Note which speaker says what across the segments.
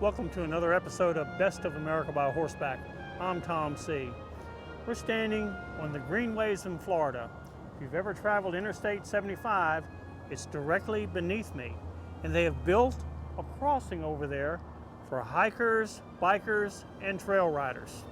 Speaker 1: Welcome to another episode of Best of America by Horseback. I'm Tom Seay. We're standing on the Greenways in Florida. If you've ever traveled Interstate 75, it's directly beneath me. And they have built a crossing over there for hikers, bikers, and trail riders.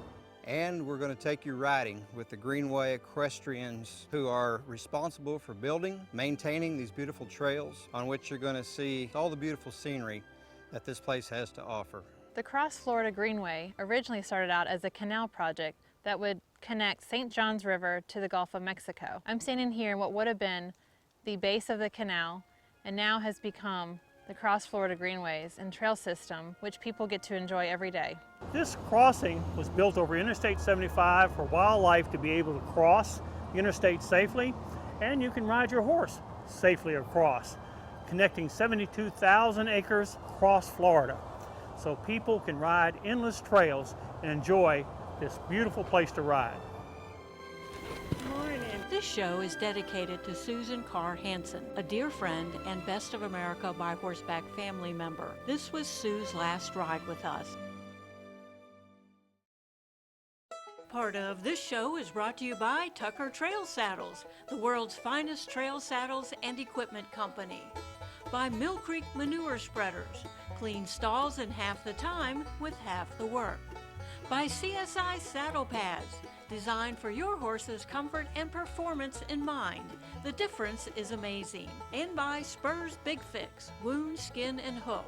Speaker 2: And we're going to take you riding with the Greenway Equestrians, who are responsible for building, maintaining these beautiful trails on which you're going to see all the beautiful scenery that this place has to offer.
Speaker 3: The Cross Florida Greenway originally started out as a canal project that would connect St. Johns River to the Gulf of Mexico. I'm standing here in what would have been the base of the canal and now has become the Cross Florida Greenways and trail system, which people get to enjoy every day.
Speaker 1: This crossing was built over Interstate 75 for wildlife to be able to cross the interstate safely, and you can ride your horse safely across, connecting 72,000 acres across Florida. So people can ride endless trails and enjoy this beautiful place to ride.
Speaker 4: This show is dedicated to Susan Carr Hansen, a dear friend and Best of America by Horseback family member. This was Sue's last ride with us. Part of this show is brought to you by Tucker Trail Saddles, the world's finest trail saddles and equipment company. By Mill Creek Manure Spreaders, clean stalls in half the time with half the work. By CSI Saddle Pads, designed for your horse's comfort and performance in mind. The difference is amazing. And by Spurs Big Fix, wound, skin, and hoof.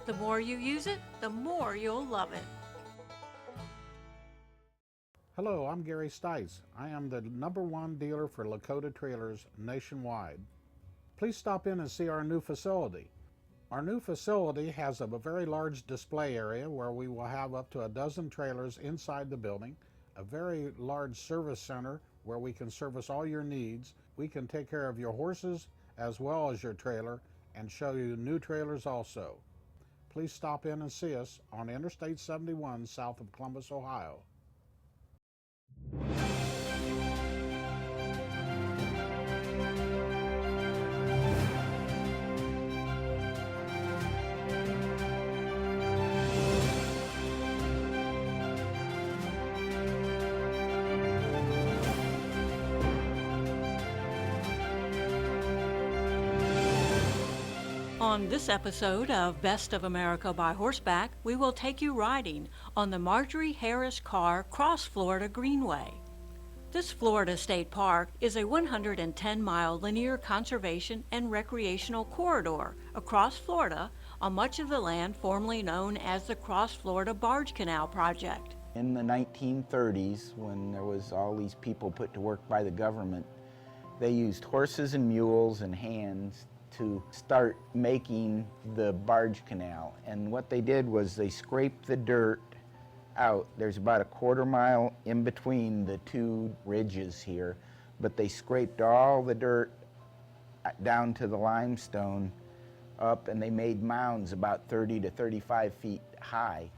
Speaker 4: The more you use it, the more you'll love it.
Speaker 5: Hello, I'm Gary Stice. I am the #1 dealer for Lakota trailers nationwide. Please stop in and see our new facility. Our new facility has a very large display area where we will have up to a dozen trailers inside the building, a very large service center where we can service all your needs. We can take care of your horses as well as your trailer and show you new trailers also. Please stop in and see us on Interstate 71 south of Columbus, Ohio.
Speaker 4: On this episode of Best of America by Horseback, we will take you riding on the Marjorie Harris Carr Cross Florida Greenway. This Florida State Park is a 110-mile linear conservation and recreational corridor across Florida on much of the land formerly known as the Cross Florida Barge Canal Project.
Speaker 6: In the 1930s, when there was all these people put to work by the government, they used horses and mules and hands to start making the barge canal. And what they did was they scraped the dirt out. There's about a quarter mile in between the two ridges here, but they scraped all the dirt down to the limestone up, and they made mounds about 30 to 35 feet high.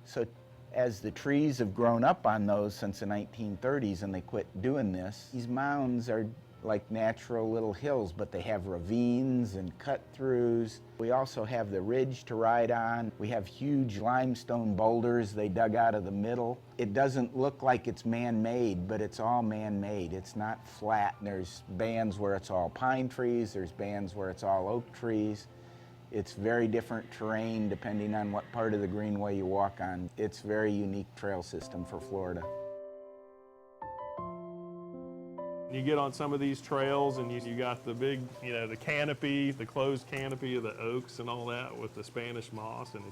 Speaker 6: So as the trees have grown up on those since the 1930s and they quit doing this, these mounds are like natural little hills, but they have ravines and cut-throughs. We also have the ridge to ride on. We have huge limestone boulders they dug out of the middle. It doesn't look like it's man-made, but it's all man-made. It's not flat. There's bands where it's all pine trees. There's bands where it's all oak trees. It's very different terrain depending on what part of the Greenway you walk on. It's a very unique trail system for Florida.
Speaker 7: You get on some of these trails and you got the big, the canopy, the closed canopy of the oaks and all that with the Spanish moss, and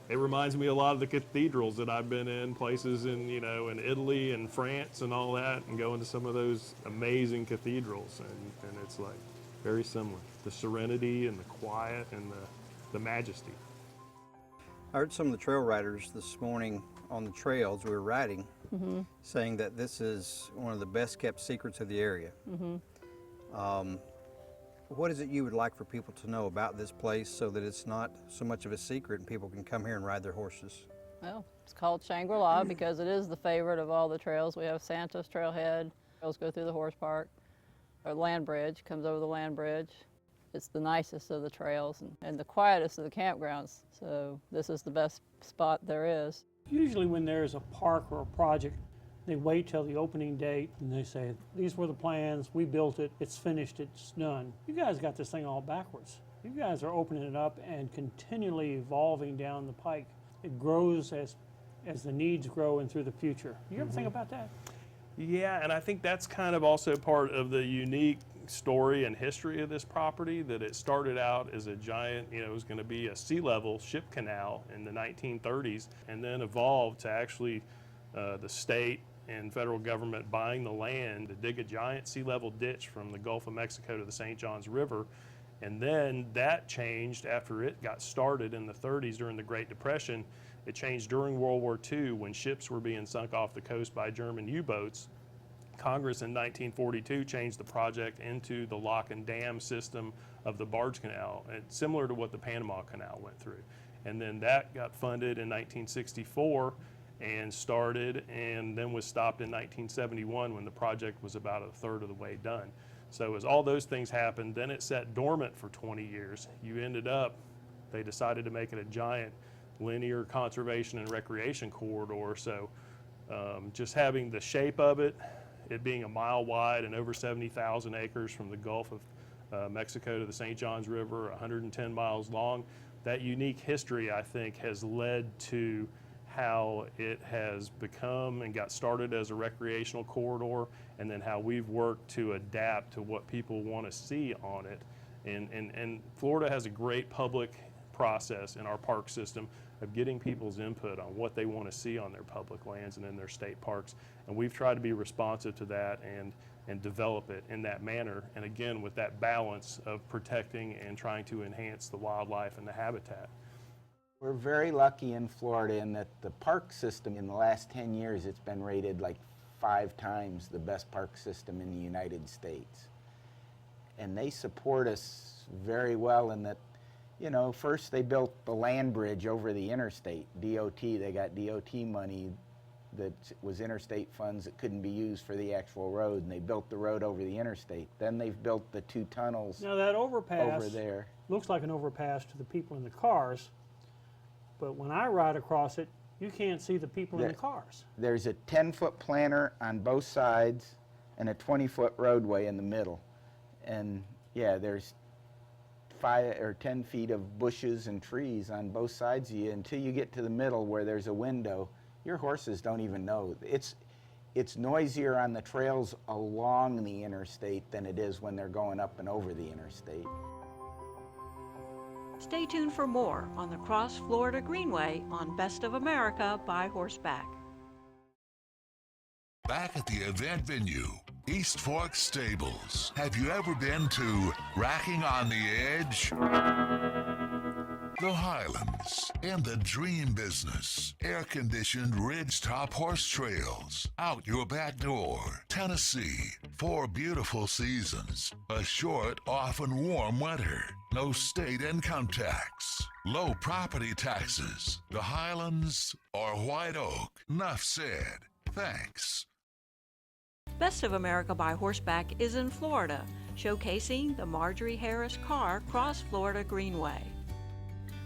Speaker 7: it reminds me a lot of the cathedrals that I've been in, places in, in Italy and France and all that, and going to some of those amazing cathedrals, and it's like very similar. The serenity and the quiet and the majesty.
Speaker 2: I heard some of the trail riders this morning on the trails we were riding saying that this is one of the best kept secrets of the area. What is it you would like for people to know about this place so that it's not so much of a secret and people can come here and ride their horses?
Speaker 8: Well, it's called Shangri-La because it is the favorite of all the trails. We have Santos Trailhead. Trails go through the horse park. Our land bridge comes over the land bridge. It's the nicest of the trails and the quietest of the campgrounds, so this is the best spot there is.
Speaker 1: Usually when there's a park or a project, they wait till the opening date and they say, these were the plans, we built it, it's finished, it's done. You guys got this thing all backwards. You guys are opening it up and continually evolving down the pike. It grows as the needs grow and through the future. You ever think about that?
Speaker 7: Yeah, and I think that's kind of also part of the unique story and history of this property, that it started out as a giant, it was going to be a sea level ship canal in the 1930s, and then evolved to actually the state and federal government buying the land to dig a giant sea level ditch from the Gulf of Mexico to the St. Johns River. And then that changed after it got started in the 30s during the Great Depression. It changed during World War II when ships were being sunk off the coast by German U-boats. Congress in 1942 changed the project into the lock and dam system of the barge canal, similar to what the Panama Canal went through. And then that got funded in 1964 and started, and then was stopped in 1971 when the project was about a third of the way done. So as all those things happened, then it sat dormant for 20 years. They decided to make it a giant linear conservation and recreation corridor. So just having the shape of it being a mile wide and over 70,000 acres from the Gulf of Mexico to the St. Johns River, 110 miles long, that unique history, I think, has led to how it has become and got started as a recreational corridor, and then how we've worked to adapt to what people want to see on it. And Florida has a great public process in our park system of getting people's input on what they want to see on their public lands and in their state parks. And we've tried to be responsive to that and develop it in that manner. And again, with that balance of protecting and trying to enhance the wildlife and the habitat.
Speaker 6: We're very lucky in Florida in that the park system in the last 10 years, it's been rated like 5 times the best park system in the United States. And they support us very well in that, first they built the land bridge over the interstate, DOT. They got DOT money that was interstate funds that couldn't be used for the actual road, and they built the road over the interstate. Then they've built the 2 tunnels
Speaker 1: Now that overpass
Speaker 6: over there.
Speaker 1: looks like an overpass to the people in the cars, but when I ride across it, you can't see the people in the cars.
Speaker 6: There's a 10-foot planter on both sides and a 20-foot roadway in the middle. And yeah, there's 5 or 10 feet of bushes and trees on both sides of you until you get to the middle where there's a window. Your horses don't even know. It's noisier on the trails along the interstate than it is when they're going up and over the interstate.
Speaker 4: Stay tuned for more on the Cross Florida Greenway on Best of America by Horseback.
Speaker 9: Back at the event venue, East Fork Stables. Have you ever been to Racking on the Edge? The Highlands, in the dream business. Air-conditioned ridgetop horse trails. Out your back door. Tennessee. 4 beautiful seasons. A short, often warm winter. No state income tax. Low property taxes. The Highlands or White Oak. Enough said. Thanks.
Speaker 4: Best of America by Horseback is in Florida, showcasing the Marjorie Harris Carr Cross Florida Greenway.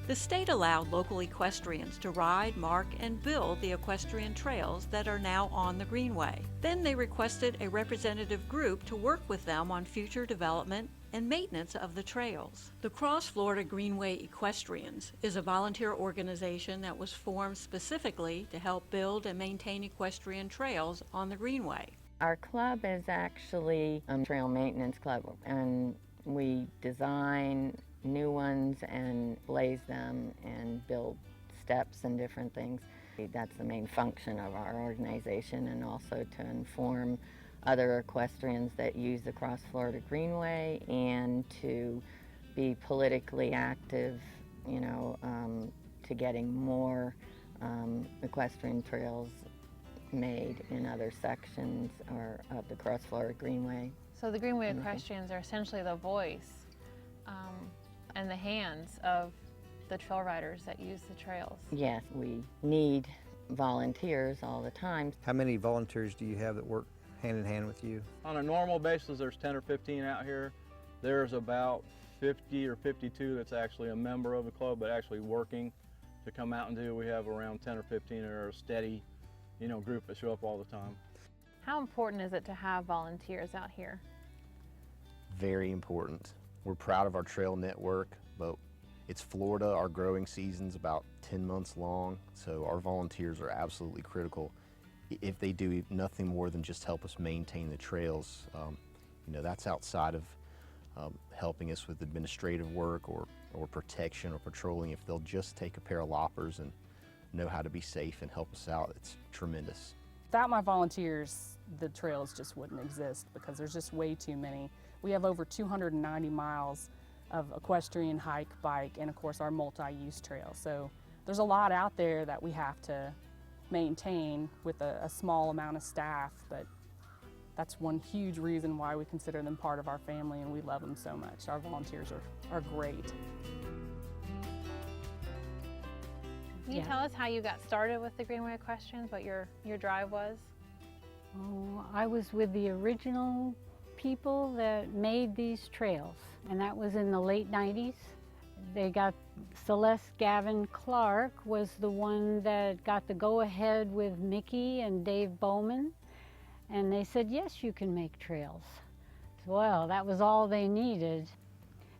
Speaker 4: The state allowed local equestrians to ride, mark, and build the equestrian trails that are now on the Greenway. Then they requested a representative group to work with them on future development and maintenance of the trails. The Cross Florida Greenway Equestrians is a volunteer organization that was formed specifically to help build and maintain equestrian trails on the Greenway.
Speaker 10: Our club is actually a trail maintenance club, and we design new ones and blaze them and build steps and different things. That's the main function of our organization, and also to inform other equestrians that use the Cross Florida Greenway and to be politically active, to getting more equestrian trails made in other sections of the Cross Florida Greenway.
Speaker 3: So the Greenway Equestrians are essentially the voice and the hands of the trail riders that use the trails.
Speaker 10: Yes, we need volunteers all the time.
Speaker 2: How many volunteers do you have that work hand in hand with you?
Speaker 11: On a normal basis, there's 10 or 15 out here. There's about 50 or 52 that's actually a member of the club, but actually working to come out and do. We have around 10 or 15 that are a steady, group that show up all the time.
Speaker 3: How important is it to have volunteers out here?
Speaker 12: Very important. We're proud of our trail network, but it's Florida. Our growing season's about 10 months long, so our volunteers are absolutely critical. If they do nothing more than just help us maintain the trails, that's outside of helping us with administrative work or protection or patrolling. If they'll just take a pair of loppers and know how to be safe and help us out, it's tremendous.
Speaker 13: Without my volunteers, the trails just wouldn't exist because there's just way too many. We have over 290 miles of equestrian, hike, bike, and of course our multi-use trail. So there's a lot out there that we have to maintain with a small amount of staff, but that's one huge reason why we consider them part of our family and we love them so much. Our volunteers are great.
Speaker 3: Can you tell us how you got started with the Greenway Equestrians, what your drive was?
Speaker 14: Oh, I was with the original people that made these trails, and that was in the late 90s. They got Celeste Gavin Clark was the one that got the go-ahead with Mickey and Dave Bowman, and they said, yes, you can make trails. Well, that was all they needed.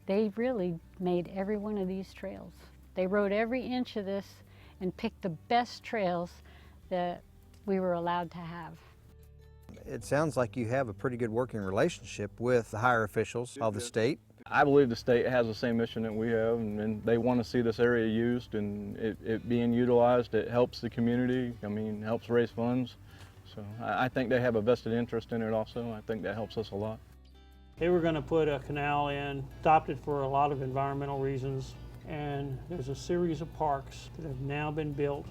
Speaker 14: They really made every one of these trails. They rode every inch of this and picked the best trails that we were allowed to have.
Speaker 2: It sounds like you have a pretty good working relationship with the higher officials of the state.
Speaker 11: I believe the state has the same mission that we have, and they want to see this area used and it being utilized. It helps the community, helps raise funds. So I think they have a vested interest in it also. I think that helps us a lot.
Speaker 1: They were going to put a canal in, stopped it for a lot of environmental reasons, and there's a series of parks that have now been built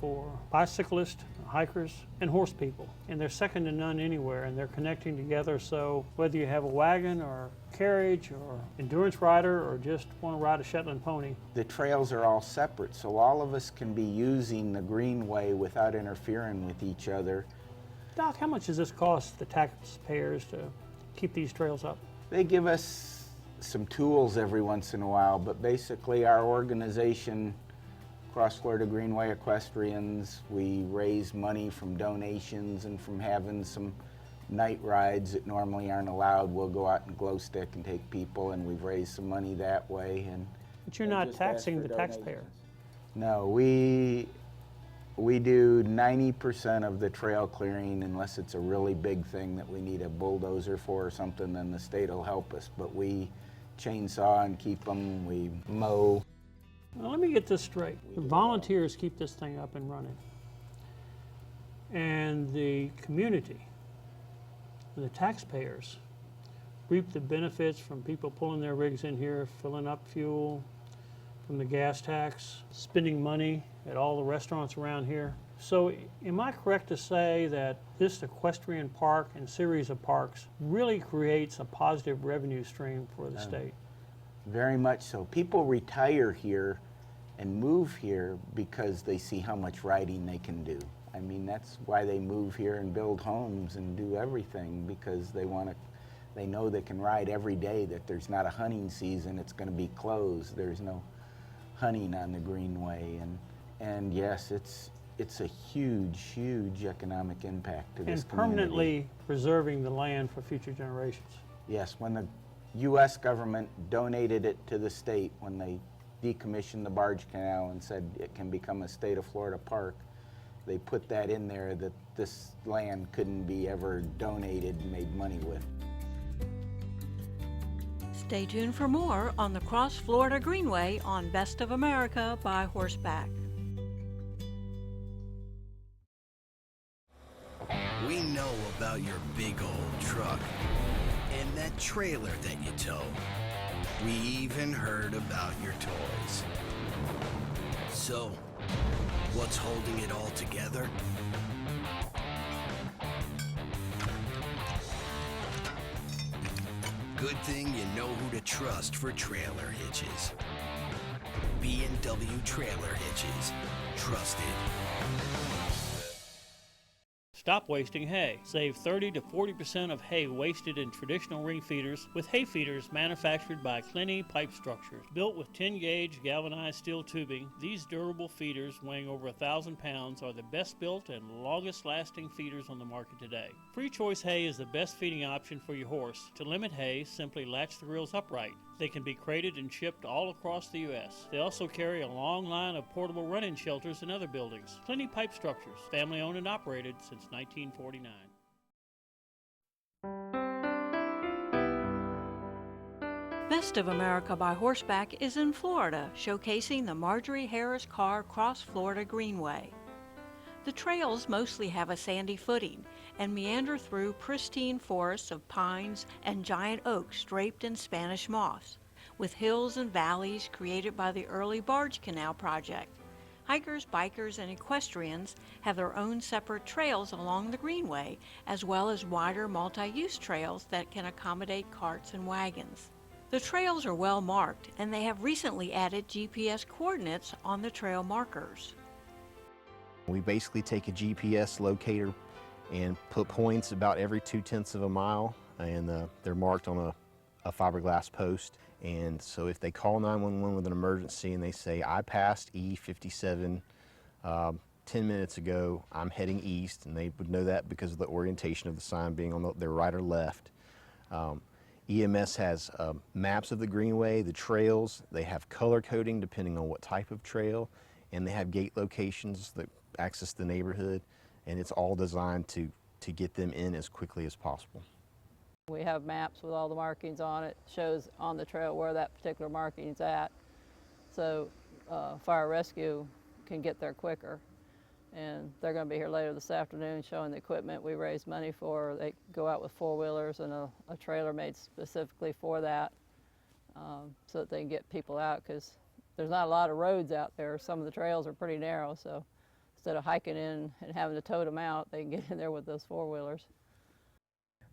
Speaker 1: for bicyclists, hikers, and horse people. And they're second to none anywhere, and they're connecting together, so whether you have a wagon or carriage or endurance rider or just want to ride a Shetland pony.
Speaker 6: The trails are all separate, so all of us can be using the Greenway without interfering with each other.
Speaker 1: Doc, how much does this cost the taxpayers to keep these trails up?
Speaker 6: They give us some tools every once in a while, but basically our organization, Cross Florida Greenway Equestrians, we raise money from donations and from having some night rides that normally aren't allowed. We'll go out and glow stick and take people, and we've raised some money that way.
Speaker 1: But you're not taxing the taxpayer.
Speaker 6: No, we do 90% of the trail clearing unless it's a really big thing that we need a bulldozer for or something, then the state will help us. But we chainsaw and keep them, we mow.
Speaker 1: Well, let me get this straight. The volunteers keep this thing up and running. And the community, the taxpayers, reap the benefits from people pulling their rigs in here, filling up fuel, from the gas tax, spending money at all the restaurants around here. So am I correct to say that this equestrian park and series of parks really creates a positive revenue stream for the state?
Speaker 6: Very much so. People retire here and move here because they see how much riding they can do. I mean, that's why they move here and build homes and do everything, because they know they can ride every day, that there's not a hunting season, it's going to be closed. There's no hunting on the Greenway, and yes, it's a huge economic impact to this community.
Speaker 1: And permanently preserving the land for future generations.
Speaker 6: Yes, when the U.S. government donated it to the state, when they decommissioned the barge canal and said it can become a state of Florida park, they put that in there that this land couldn't be ever donated and made money with.
Speaker 4: Stay tuned for more on the Cross Florida Greenway on Best of America by Horseback.
Speaker 15: We know about your big old truck and that trailer that you tow. We even heard about your toys. So, what's holding it all together? Good thing you know who to trust for trailer hitches. B&W Trailer Hitches. Trusted.
Speaker 1: Stop wasting hay. Save 30 to 40% of hay wasted in traditional ring feeders with hay feeders manufactured by Greenway Pipe Structures. Built with 10-gauge galvanized steel tubing, these durable feeders weighing over 1,000 pounds are the best built and longest lasting feeders on the market today. Free choice hay is the best feeding option for your horse. To limit hay, simply latch the grills upright. They can be crated and shipped all across the U.S. They also carry a long line of portable run-in shelters in other buildings. Greenway Pipe Structures, family owned and operated since 1949.
Speaker 4: Best of America by Horseback is in Florida, showcasing the Marjorie Harris Carr Cross Florida Greenway. The trails mostly have a sandy footing and meander through pristine forests of pines and giant oaks draped in Spanish moss, with hills and valleys created by the early barge canal project. Hikers, bikers, and equestrians have their own separate trails along the Greenway, as well as wider multi-use trails that can accommodate carts and wagons. The trails are well marked, and they have recently added GPS coordinates on the trail markers.
Speaker 12: We basically take a GPS locator and put points about every 2/10 of a mile, and they're marked on a fiberglass post. And so if they call 911 with an emergency and they say, I passed E57 10 minutes ago, I'm heading east, and they would know that because of the orientation of the sign being on their right or left. EMS has maps of the Greenway, the trails. They have color coding depending on what type of trail, and they have gate locations that access the neighborhood, and it's all designed to get them in as quickly as possible.
Speaker 8: We have maps with all the markings on it, shows on the trail where that particular marking is at, so fire rescue can get there quicker. And they're going to be here later this afternoon showing the equipment we raised money for. They go out with four-wheelers and a trailer made specifically for that, so that they can get people out, because there's not a lot of roads out there. Some of the trails are pretty narrow, so instead of hiking in and having to tote them out, they can get in there with those four-wheelers.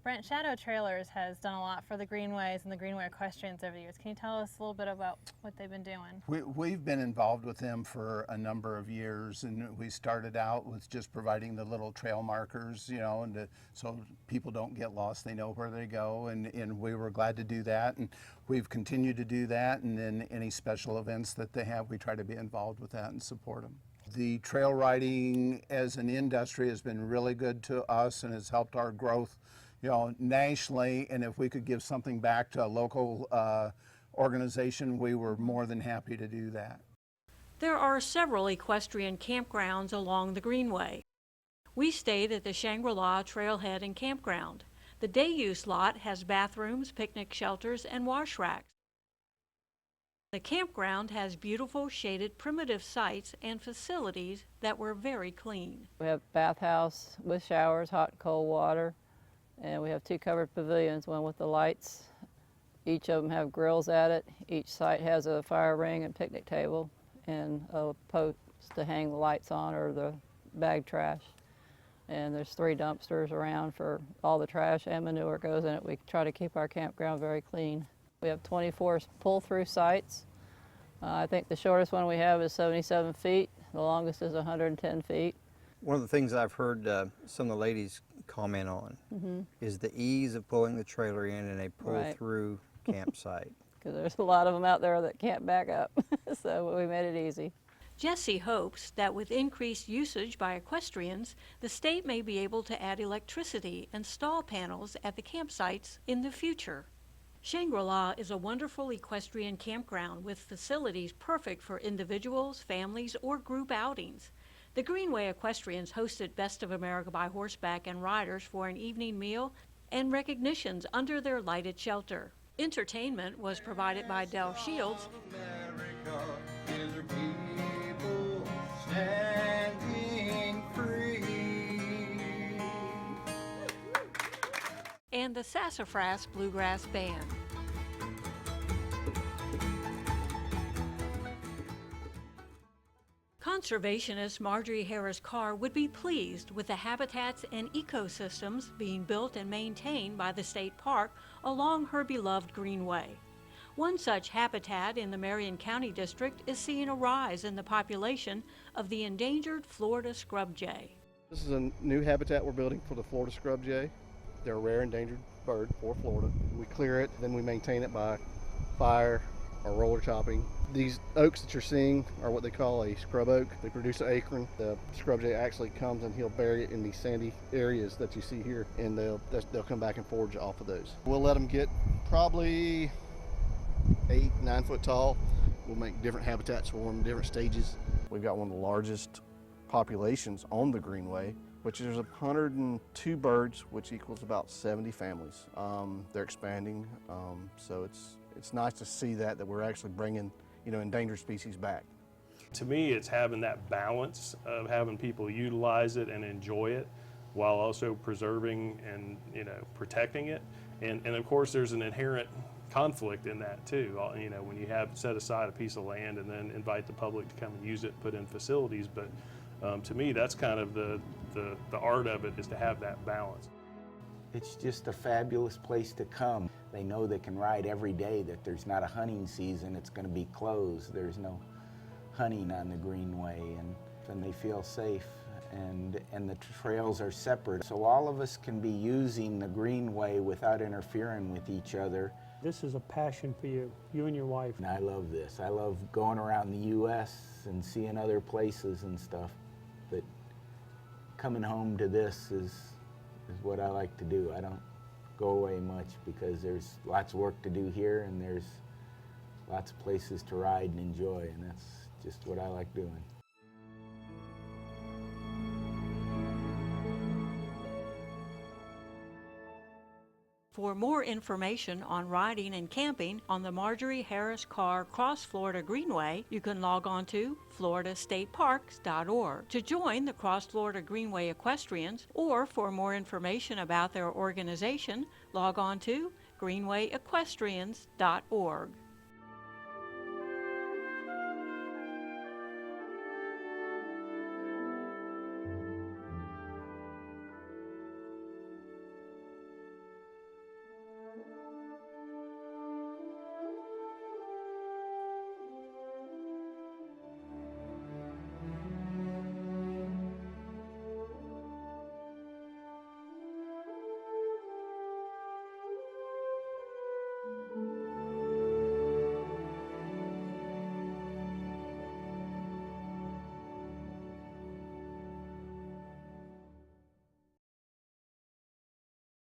Speaker 3: Brent, Shadow Trailers has done a lot for the Greenways and the Greenway Equestrians over the years. Can you tell us a little bit about what they've been doing?
Speaker 16: We've been involved with them for a number of years, and we started out with just providing the little trail markers, you know, and so people don't get lost, they know where they go, and we were glad to do that, and we've continued to do that, and then any special events that they have, we try to be involved with that and support them. The trail riding as an industry has been really good to us and has helped our growth, you know, nationally, and if we could give something back to a local organization, we were more than happy to do that.
Speaker 4: There are several equestrian campgrounds along the Greenway. We stayed at the Shangri-La Trailhead and Campground. The day-use lot has bathrooms, picnic shelters, and wash racks. The campground has beautiful shaded primitive sites and facilities that were very clean.
Speaker 8: We have a bathhouse with showers, hot and cold water. And we have two covered pavilions, one with the lights. Each of them have grills at it. Each site has a fire ring and picnic table and a post to hang the lights on or the bag trash. And there's 3 dumpsters around for all the trash and manure goes in it. We try to keep our campground very clean. We have 24 pull-through sites. I think the shortest one we have is 77 feet. The longest is 110 feet.
Speaker 2: One of the things I've heard some of the ladies comment on is the ease of pulling the trailer in a pull-through campsite.
Speaker 8: Because there's a lot of them out there that can't back up, so we made it easy.
Speaker 4: Jesse hopes that with increased usage by equestrians, the state may be able to add electricity and stall panels at the campsites in the future. Shangri-La is a wonderful equestrian campground with facilities perfect for individuals, families, or group outings. The Greenway Equestrians hosted Best of America by Horseback and riders for an evening meal and recognitions under their lighted shelter. Entertainment was provided by Del Shields and the Sassafras Bluegrass Band. Conservationist Marjorie Harris Carr would be pleased with the habitats and ecosystems being built and maintained by the state park along her beloved Greenway. One such habitat in the Marion County District is seeing a rise in the population of the endangered Florida scrub jay.
Speaker 17: This is a new habitat we're building for the Florida scrub jay. They're a rare endangered bird for Florida. We clear it, then we maintain it by fire or roller chopping. These oaks that you're seeing are what they call a scrub oak. They produce an acorn. The scrub jay actually comes and he'll bury it in these sandy areas that you see here, and they'll come back and forage off of those. We'll let them get probably 8-9 foot tall. We'll make different habitats for them, different stages. We've got one of the largest populations on the Greenway, which is 102 birds, which equals about 70 families. They're expanding, so it's nice to see that we're actually bringing, endangered species back.
Speaker 7: To me, it's having that balance of having people utilize it and enjoy it while also preserving and protecting it. And of course, there's an inherent conflict in that too. When you have set aside a piece of land and then invite the public to come and use it, put in facilities. But to me, that's kind of the art of it, is to have that balance.
Speaker 6: It's just a fabulous place to come. They know they can ride every day, that there's not a hunting season, it's going to be closed. There's no hunting on the Greenway, and they feel safe, and the trails are separate. So all of us can be using the Greenway without interfering with each other.
Speaker 1: This is a passion for you and your wife.
Speaker 6: And I love this. I love going around the U.S. and seeing other places and stuff, but coming home to this is what I like to do. I don't go away much because there's lots of work to do here, and there's lots of places to ride and enjoy, and that's just what I like doing.
Speaker 4: For more information on riding and camping on the Marjorie Harris Carr Cross Florida Greenway, you can log on to floridastateparks.org. To join the Cross Florida Greenway Equestrians, or for more information about their organization, log on to greenwayequestrians.org.